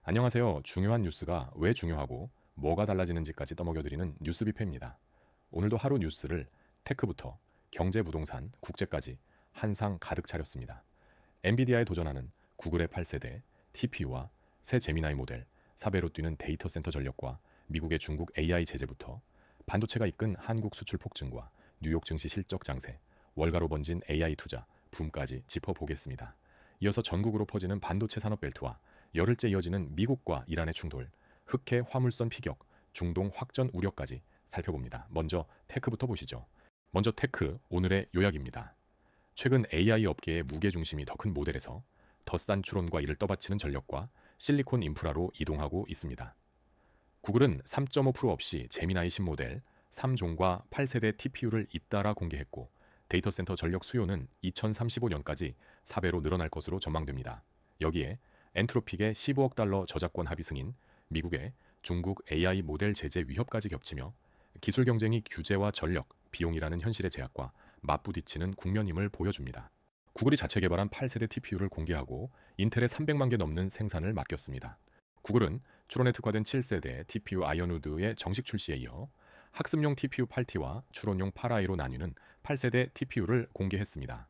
안녕하세요. 중요한 뉴스가 왜 중요하고 뭐가 달라지는지까지 떠먹여드리는 뉴스 뷔페입니다. 오늘도 하루 뉴스를 테크부터 경제, 부동산, 국제까지 한 상 가득 차렸습니다. 엔비디아에 도전하는 구글의 8세대 TPU와 새 제미나이 모델, 사배로 뛰는 데이터 센터 전력과 미국의 중국 AI 제재부터 반도체가 이끈 한국 수출 폭증과 뉴욕 증시 실적 장세, 월가로 번진 AI 투자, 붐까지 짚어보겠습니다. 이어서 전국으로 퍼지는 반도체 산업 벨트와 열흘째 이어지는 미국과 이란의 충돌, 흑해 화물선 피격, 중동 확전 우려까지 살펴봅니다. 먼저 테크부터 보시죠. 먼저 테크 오늘의 요약입니다. 최근 AI 업계의 무게 중심이 더 큰 모델에서 더 싼 추론과 이를 떠받치는 전력과 실리콘 인프라로 이동하고 있습니다. 구글은 3.5% 없이 제미나이 신모델 3종과 8세대 TPU를 잇따라 공개했고 데이터 센터 전력 수요는 2035년까지 4배로 늘어날 것으로 전망됩니다. 여기에 엔트로픽의 15억 달러 저작권 합의 승인, 미국의 중국 AI 모델 제재 위협까지 겹치며 기술 경쟁이 규제와 전력, 비용이라는 현실의 제약과 맞부딪히는 국면임을 보여줍니다. 구글이 자체 개발한 8세대 TPU를 공개하고 인텔의 300만 개 넘는 생산을 맡겼습니다. 구글은 추론에 특화된 7세대 TPU 아이언우드의 정식 출시에 이어 학습용 TPU 8T와 추론용 8i로 나뉘는 8세대 TPU를 공개했습니다.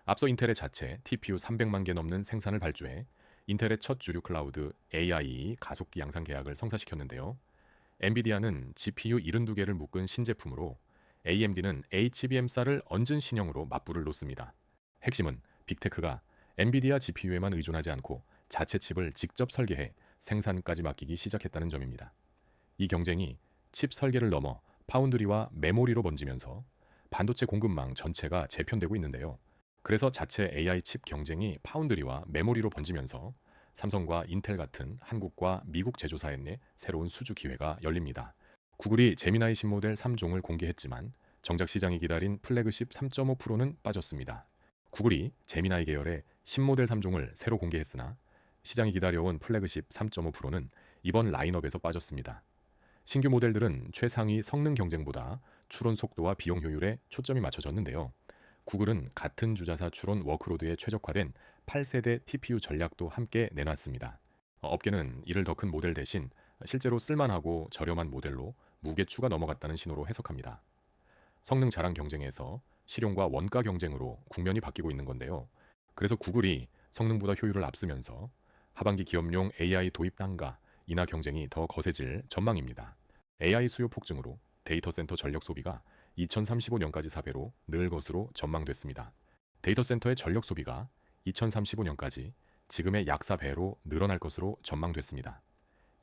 앞서 인텔의 자체 TPU 300만 개 넘는 생산을 발주해 인텔의 첫 주류 클라우드 AI 가속기 양산 계약을 성사시켰는데요. 엔비디아는 GPU 72개를 묶은 신제품으로 AMD는 HBM4를 얹은 신형으로 맞불을 놓습니다. 핵심은 빅테크가 엔비디아 GPU에만 의존하지 않고 자체 칩을 직접 설계해 생산까지 맡기기 시작했다는 점입니다. 이 경쟁이 칩 설계를 넘어 파운드리와 메모리로 번지면서 반도체 공급망 전체가 재편되고 있는데요. 그래서 자체 AI 칩 경쟁이 파운드리와 메모리로 번지면서 삼성과 인텔 같은 한국과 미국 제조사에 새로운 수주 기회가 열립니다. 구글이 제미나이 신모델 3종을 공개했지만 정작 시장이 기다린 플래그십 3.5%는 빠졌습니다. 구글이 제미나이 계열의 신모델 3종을 새로 공개했으나 시장이 기다려온 플래그십 3.5%는 이번 라인업에서 빠졌습니다. 신규 모델들은 최상위 성능 경쟁보다 추론 속도와 비용 효율에 초점이 맞춰졌는데요. 구글은 같은 주자사 추론 워크로드에 최적화된 8세대 TPU 전략도 함께 내놨습니다. 업계는 이를 더 큰 모델 대신 실제로 쓸만하고 저렴한 모델로 무게 추가 넘어갔다는 신호로 해석합니다. 성능 자랑 경쟁에서 실용과 원가 경쟁으로 국면이 바뀌고 있는 건데요. 그래서 구글이 성능보다 효율을 앞서면서 하반기 기업용 AI 도입 단가, 인하 경쟁이 더 거세질 전망입니다. AI 수요 폭증으로 데이터 센터 전력 소비가 2035년까지 4배로 늘 것으로 전망됐습니다. 데이터 센터의 전력 소비가 2035년까지 지금의 약 4배로 늘어날 것으로 전망됐습니다.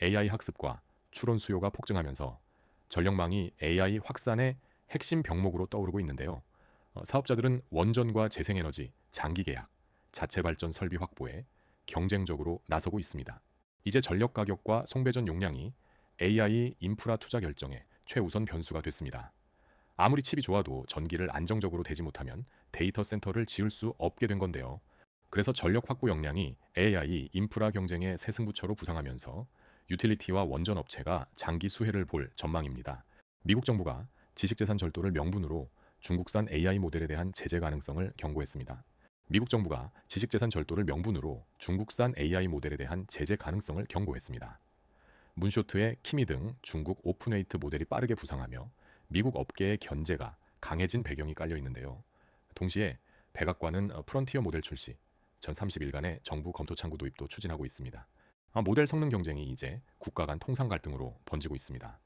AI 학습과 추론 수요가 폭증하면서 전력망이 AI 확산의 핵심 병목으로 떠오르고 있는데요. 사업자들은 원전과 재생에너지, 장기 계약, 자체 발전 설비 확보에 경쟁적으로 나서고 있습니다. 이제 전력 가격과 송배전 용량이 AI 인프라 투자 결정의 최우선 변수가 됐습니다. 아무리 칩이 좋아도 전기를 안정적으로 대지 못하면 데이터 센터를 지을 수 없게 된 건데요. 그래서 전력 확보 역량이 AI 인프라 경쟁의 새 승부처로 부상하면서 유틸리티와 원전 업체가 장기 수혜를 볼 전망입니다. 미국 정부가 지식재산 절도를 명분으로 중국산 AI 모델에 대한 제재 가능성을 경고했습니다. 미국 정부가 지식재산 절도를 명분으로 중국산 AI 모델에 대한 제재 가능성을 경고했습니다. 문쇼트의 키미 등 중국 오픈웨이트 모델이 빠르게 부상하며 미국 업계의 견제가 강해진 배경이 깔려 있는데요. 동시에 백악관은 프론티어 모델 출시, 전 30일간의 정부 검토 창구 도입도 추진하고 있습니다. 모델 성능 경쟁이 이제 국가 간 통상 갈등으로 번지고 있습니다.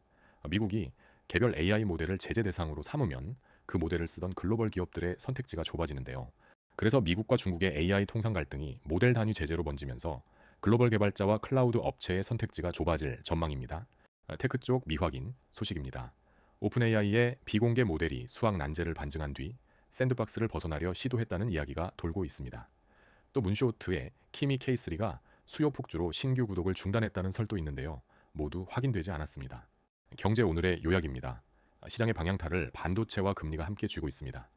미국이 개별 AI 모델을 제재 대상으로 삼으면 그 모델을 쓰던 글로벌 기업들의 선택지가 좁아지는데요. 그래서 미국과 중국의 AI 통상 갈등이 모델 단위 제재로 번지면서 글로벌 개발자와 클라우드 업체의 선택지가 좁아질 전망입니다. 테크 쪽 미확인 소식입니다. 오픈AI의 비공개 모델이 수학 난제를 반증한 뒤 샌드박스를 벗어나려 시도했다는 이야기가 돌고 있습니다. 또 문쇼트의 키미 K3가 수요 폭주로 신규 구독을 중단했다는 설도 있는데요. 모두 확인되지 않았습니다. 경제 오늘의 요약입니다. 시장의 방향타를 반도체와 금리가 함께 쥐고 있습니다.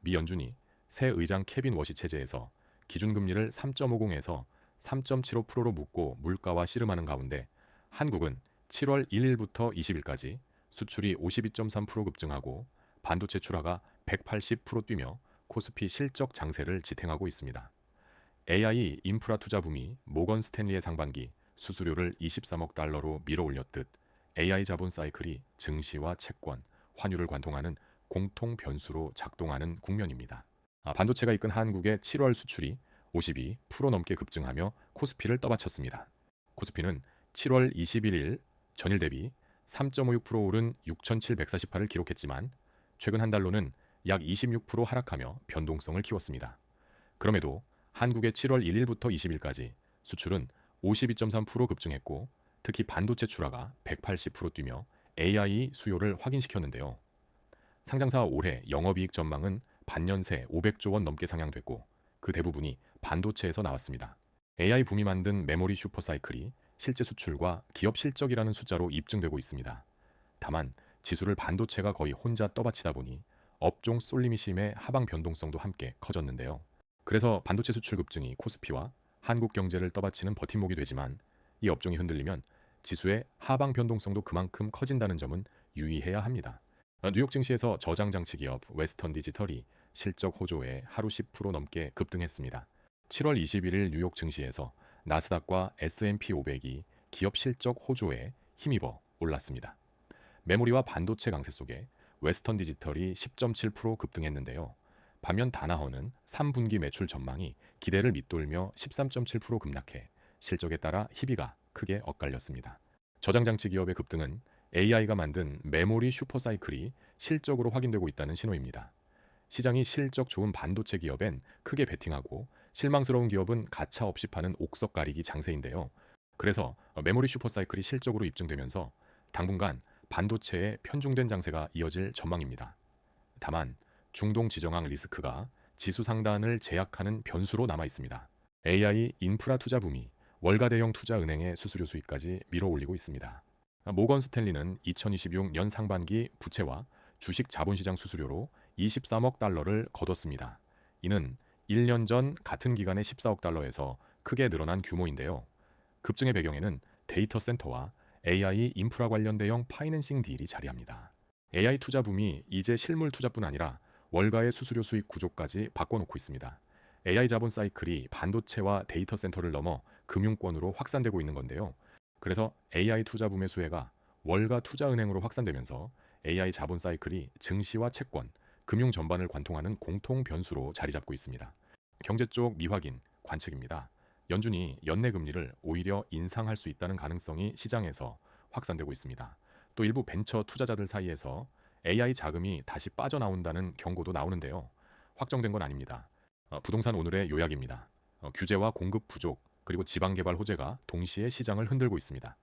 미 연준이 새 의장 케빈 워시 체제에서 기준금리를 3.50에서 3.75%로 묶고 물가와 씨름하는 가운데 한국은 7월 1일부터 20일까지 수출이 52.3% 급증하고 반도체 출하가 180% 뛰며 코스피 실적 장세를 지탱하고 있습니다. AI 인프라 투자 붐이 모건 스탠리의 상반기 수수료를 23억 달러로 밀어 올렸듯 AI 자본 사이클이 증시와 채권, 환율을 관통하는 공통 변수로 작동하는 국면입니다. 반도체가 이끈 한국의 7월 수출이 52% 넘게 급증하며 코스피를 떠받쳤습니다. 코스피는 7월 21일 전일 대비 3.56% 오른 6,748을 기록했지만 최근 한 달로는 약 26% 하락하며 변동성을 키웠습니다. 그럼에도 한국의 7월 1일부터 20일까지 수출은 52.3% 급증했고 특히 반도체 출하가 180% 뛰며 AI 수요를 확인시켰는데요. 상장사 올해 영업이익 전망은 반년 새 500조 원 넘게 상향됐고 그 대부분이 반도체에서 나왔습니다. AI 붐이 만든 메모리 슈퍼사이클이 실제 수출과 기업 실적이라는 숫자로 입증되고 있습니다. 다만 지수를 반도체가 거의 혼자 떠받치다 보니 업종 쏠림이 심해 하방 변동성도 함께 커졌는데요. 그래서 반도체 수출 급증이 코스피와 한국 경제를 떠받치는 버팀목이 되지만 이 업종이 흔들리면 지수의 하방 변동성도 그만큼 커진다는 점은 유의해야 합니다. 뉴욕 증시에서 저장 장치 기업 웨스턴 디지털이 실적 호조에 하루 10% 넘게 급등했습니다. 7월 21일 뉴욕 증시에서 나스닥과 S&P 500이 기업 실적 호조에 힘입어 올랐습니다. 메모리와 반도체 강세 속에 웨스턴 디지털이 10.7% 급등했는데요. 반면 다나허는 3분기 매출 전망이 기대를 밑돌며 13.7% 급락해 실적에 따라 희비가 크게 엇갈렸습니다. 저장장치 기업의 급등은 AI가 만든 메모리 슈퍼사이클이 실적으로 확인되고 있다는 신호입니다. 시장이 실적 좋은 반도체 기업엔 크게 베팅하고 실망스러운 기업은 가차 없이 파는 옥석 가리기 장세인데요. 그래서 메모리 슈퍼사이클이 실적으로 입증되면서 당분간 반도체에 편중된 장세가 이어질 전망입니다. 다만 중동 지정학 리스크가 지수 상단을 제약하는 변수로 남아 있습니다. AI 인프라 투자 붐이 월가 대형 투자은행의 수수료 수익까지 밀어올리고 있습니다. 모건 스탠리는 2026년 상반기 부채와 주식 자본시장 수수료로 23억 달러를 거뒀습니다. 이는 1년 전 같은 기간의 14억 달러에서 크게 늘어난 규모인데요. 급증의 배경에는 데이터 센터와 AI 인프라 관련 대형 파이낸싱 딜이 자리합니다. AI 투자 붐이 이제 실물 투자뿐 아니라 월가의 수수료 수익 구조까지 바꿔놓고 있습니다. AI 자본 사이클이 반도체와 데이터 센터를 넘어 금융권으로 확산되고 있는 건데요. 그래서 AI 투자 붐의 수혜가 월가 투자은행으로 확산되면서 AI 자본 사이클이 증시와 채권, 금융 전반을 관통하는 공통 변수로 자리 잡고 있습니다. 경제 쪽 미확인 관측입니다. 연준이 연내 금리를 오히려 인상할 수 있다는 가능성이 시장에서 확산되고 있습니다. 또 일부 벤처 투자자들 사이에서 AI 자금이 다시 빠져나온다는 경고도 나오는데요. 확정된 건 아닙니다. 부동산 오늘의 요약입니다. 규제와 공급 부족 그리고 지방개발 호재가 동시에 시장을 흔들고 있습니다.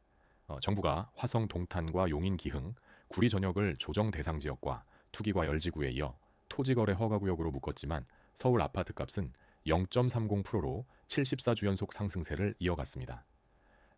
정부가 화성 동탄과 용인 기흥, 구리 전역을 조정 대상 지역과 투기과 열지구에 이어 토지거래 허가구역으로 묶었지만 서울 아파트값은 0.30%로 74주 연속 상승세를 이어갔습니다.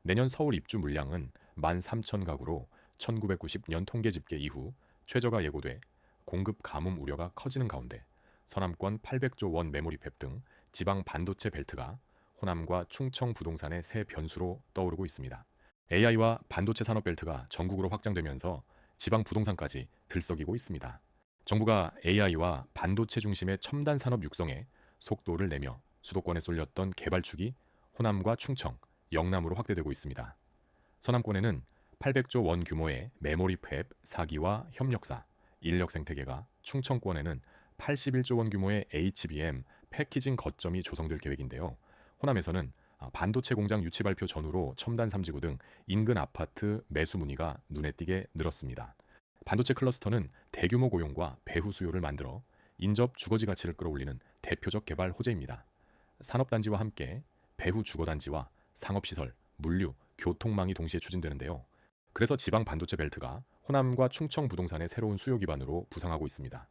내년 서울 입주 물량은 13,000가구로 1990년 통계 집계 이후 최저가 예고돼 공급 가뭄 우려가 커지는 가운데 서남권 800조 원 매몰입 등 지방 반도체 벨트가 호남과 충청 부동산의 새 변수로 떠오르고 있습니다. AI와 반도체 산업 벨트가 전국으로 확장되면서 지방 부동산까지 들썩이고 있습니다. 정부가 AI와 반도체 중심의 첨단 산업 육성에 속도를 내며 수도권에 쏠렸던 개발축이 호남과 충청, 영남으로 확대되고 있습니다. 서남권에는 800조 원 규모의 메모리 팹 4기와 협력사, 인력 생태계가, 충청권에는 81조 원 규모의 HBM 패키징 거점이 조성될 계획인데요. 호남에서는 반도체 공장 유치 발표 전후로 첨단 3지구 등 인근 아파트 매수 문의가 눈에 띄게 늘었습니다. 반도체 클러스터는 대규모 고용과 배후 수요를 만들어 인접 주거지 가치를 끌어올리는 대표적 개발 호재입니다. 산업단지와 함께 배후 주거단지와 상업시설, 물류, 교통망이 동시에 추진되는데요. 그래서 지방 반도체 벨트가 호남과 충청 부동산의 새로운 수요 기반으로 부상하고 있습니다.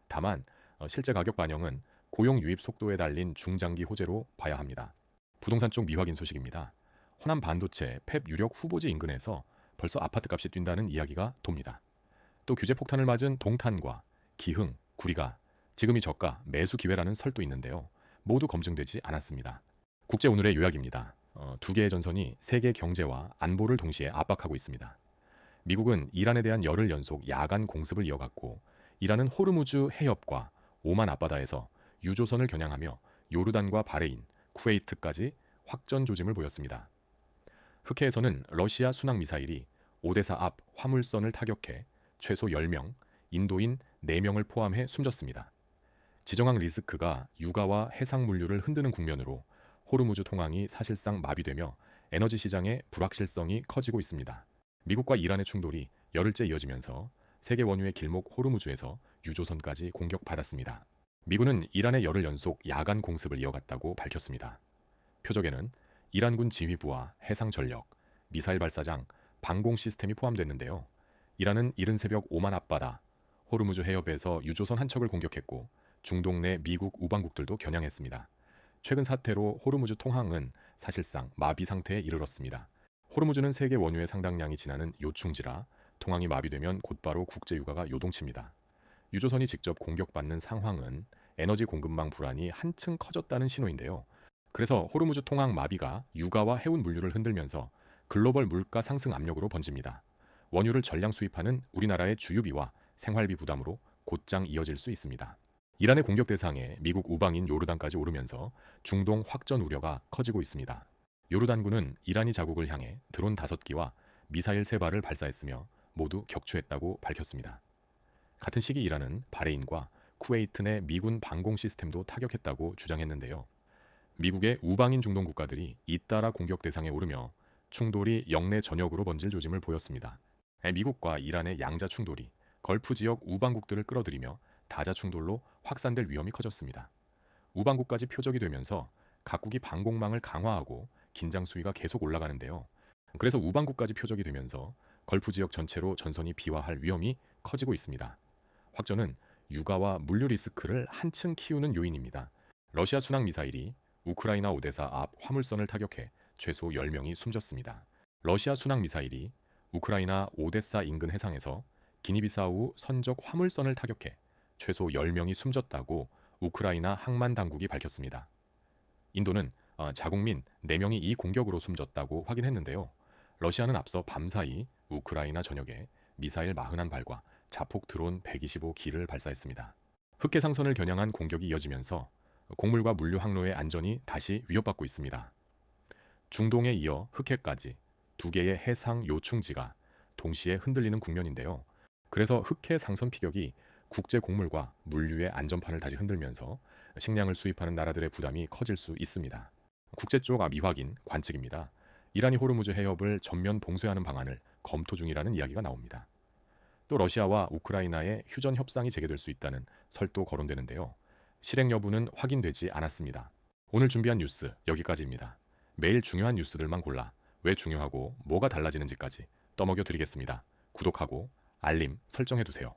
다만 실제 가격 반영은 고용 유입 속도에 달린 중장기 호재로 봐야 합니다. 부동산 쪽 미확인 소식입니다. 호남 반도체 팹 유력 후보지 인근에서 벌써 아파트값이 뛴다는 이야기가 돕니다. 또 규제 폭탄을 맞은 동탄과 기흥, 구리가 지금이 저가 매수 기회라는 설도 있는데요. 모두 검증되지 않았습니다. 국제 오늘의 요약입니다. 두 개의 전선이 세계 경제와 안보를 동시에 압박하고 있습니다. 미국은 이란에 대한 열흘 연속 야간 공습을 이어갔고 이란은 호르무즈 해협과 오만 앞바다에서 유조선을 겨냥하며 요르단과 바레인, 쿠웨이트까지 확전 조짐을 보였습니다. 흑해에서는 러시아 순항 미사일이 오데사 앞 화물선을 타격해 최소 10명, 인도인 4명을 포함해 숨졌습니다. 지정학 리스크가 유가와 해상 물류를 흔드는 국면으로 호르무즈 통항이 사실상 마비되며 에너지 시장의 불확실성이 커지고 있습니다. 미국과 이란의 충돌이 열흘째 이어지면서 세계 원유의 길목 호르무즈에서 유조선까지 공격받았습니다. 미군은 이란의 열흘 연속 야간 공습을 이어갔다고 밝혔습니다. 표적에는 이란군 지휘부와 해상전력, 미사일 발사장, 방공 시스템이 포함됐는데요. 이란은 이른 새벽 오만 앞바다, 호르무즈 해협에서 유조선 한 척을 공격했고 중동 내 미국 우방국들도 겨냥했습니다. 최근 사태로 호르무즈 통항은 사실상 마비 상태에 이르렀습니다. 호르무즈는 세계 원유의 상당량이 지나는 요충지라 통항이 마비되면 곧바로 국제 유가가 요동칩니다. 유조선이 직접 공격받는 상황은 에너지 공급망 불안이 한층 커졌다는 신호인데요. 그래서 호르무즈 통항 마비가 유가와 해운 물류를 흔들면서 글로벌 물가 상승 압력으로 번집니다. 원유를 전량 수입하는 우리나라의 주유비와 생활비 부담으로 곧장 이어질 수 있습니다. 이란의 공격 대상에 미국 우방인 요르단까지 오르면서 중동 확전 우려가 커지고 있습니다. 요르단군은 이란이 자국을 향해 드론 5기와 미사일 3발을 발사했으며 모두 격추했다고 밝혔습니다. 같은 시기 이란은 바레인과 쿠웨이트 내 미군 방공 시스템도 타격했다고 주장했는데요. 미국의 우방인 중동 국가들이 잇따라 공격 대상에 오르며 충돌이 영내 전역으로 번질 조짐을 보였습니다. 미국과 이란의 양자 충돌이 걸프 지역 우방국들을 끌어들이며 다자 충돌로 확산될 위험이 커졌습니다. 우방국까지 표적이 되면서 각국이 방공망을 강화하고 긴장 수위가 계속 올라가는데요. 그래서 우방국까지 표적이 되면서 걸프 지역 전체로 전선이 비화할 위험이 커지고 있습니다. 확전은 유가와 물류 리스크를 한층 키우는 요인입니다. 러시아 순항 미사일이 우크라이나 오데사 앞 화물선을 타격해 최소 10명이 숨졌습니다. 러시아 순항 미사일이 우크라이나 오데사 인근 해상에서 기니비사우 선적 화물선을 타격해 최소 10명이 숨졌다고 우크라이나 항만 당국이 밝혔습니다. 인도는 자국민 4명이 이 공격으로 숨졌다고 확인했는데요. 러시아는 앞서 밤사이 우크라이나 전역에 미사일 41발과 자폭 드론 125기를 발사했습니다. 흑해상선을 겨냥한 공격이 이어지면서 곡물과 물류 항로의 안전이 다시 위협받고 있습니다. 중동에 이어 흑해까지 2개의 해상 요충지가 동시에 흔들리는 국면인데요. 그래서 흑해상선 피격이 국제 곡물과 물류의 안전판을 다시 흔들면서 식량을 수입하는 나라들의 부담이 커질 수 있습니다. 국제 쪽 미확인 관측입니다. 이란이 호르무즈 해협을 전면 봉쇄하는 방안을 검토 중이라는 이야기가 나옵니다. 또 러시아와 우크라이나의 휴전 협상이 재개될 수 있다는 설도 거론되는데요. 실행 여부는 확인되지 않았습니다. 오늘 준비한 뉴스 여기까지입니다. 매일 중요한 뉴스들만 골라 왜 중요하고 뭐가 달라지는지까지 떠먹여 드리겠습니다. 구독하고 알림 설정해 두세요.